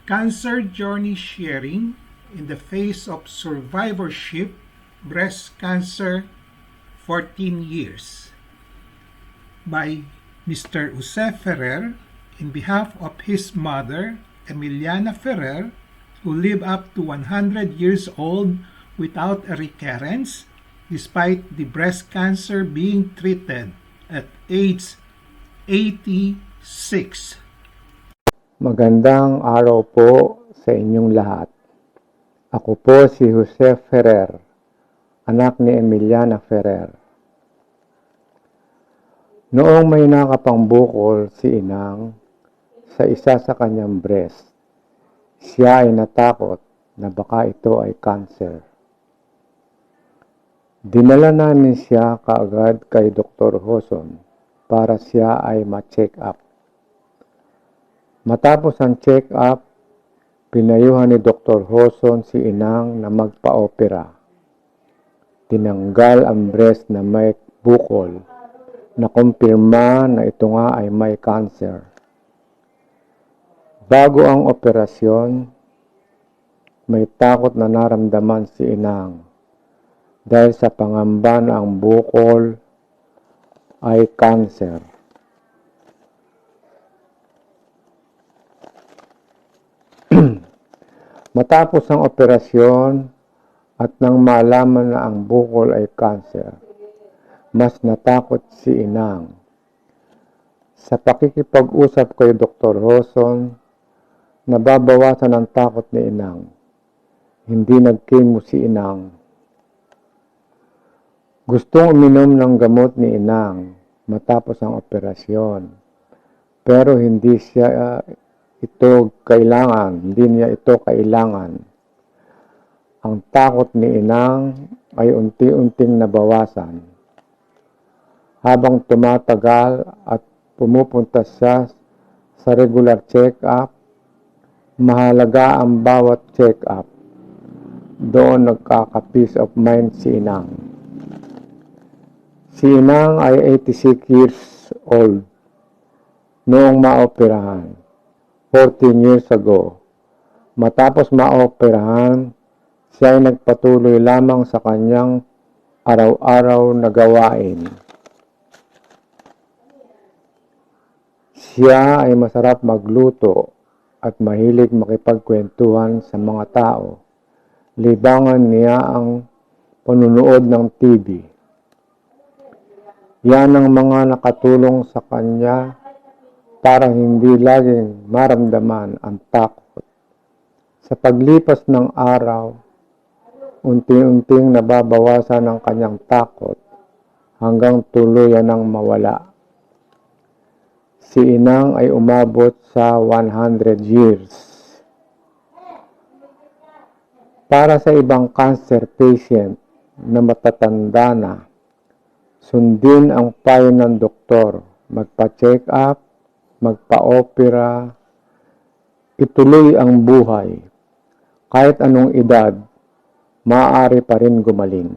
Cancer Journey Sharing in the Face of Survivorship, Breast Cancer, 14 Years by Mr. Jose Ferrer in behalf of his mother, Emiliana Ferrer, who lived up to 100 years old without a recurrence despite the breast cancer being treated at age 86. Magandang araw po sa inyong lahat. Ako po si Jose Ferrer, anak ni Emiliana Ferrer. Noong may nakapangbukol si Inang sa isa sa kanyang breast, siya ay natakot na baka ito ay cancer. Dinala namin siya kaagad kay Dr. Hoson para siya ay ma-check up. Matapos ang check-up, pinayuhan ni Dr. Hoson si Inang na magpa-opera. Tinanggal ang breast na may bukol na kumpirma na ito nga ay may cancer. Bago ang operasyon, may takot na naramdaman si Inang dahil sa pangamba na ang bukol ay cancer. Matapos ang operasyon at nang malaman na ang bukol ay cancer, mas natakot si Inang. Sa pakikipag-usap kay Dr. Hoson, nababawasan ang takot ni Inang. Hindi nagkimo si Inang. Gustong uminom ng gamot ni Inang matapos ang operasyon, pero hindi niya ito kailangan. Ang takot ni Inang ay unti-unting nabawasan. Habang tumatagal at pumupunta siya sa regular check-up, mahalaga ang bawat check-up. Doon nagkaka-peace of mind si Inang. Si Inang ay 86 years old noong maoperahan. 14 years ago. Matapos maoperahan, siya ay nagpatuloy lamang sa kanyang araw-araw na gawain. Siya ay masarap magluto at mahilig makipagkwentuhan sa mga tao. Libangan niya ang panunood ng TV. Yan ang mga nakatulong sa kanya para hindi laging maramdaman ang takot. Sa paglipas ng araw, unti-unting nababawasan ang kanyang takot hanggang tuluyan ng mawala. Si Inang ay umabot sa 100 years. Para sa ibang cancer patient na matatanda na, sundin ang payo ng doktor, magpa-check up, magpa-opera, ituloy ang buhay. Kahit anong edad, maaari pa rin gumaling.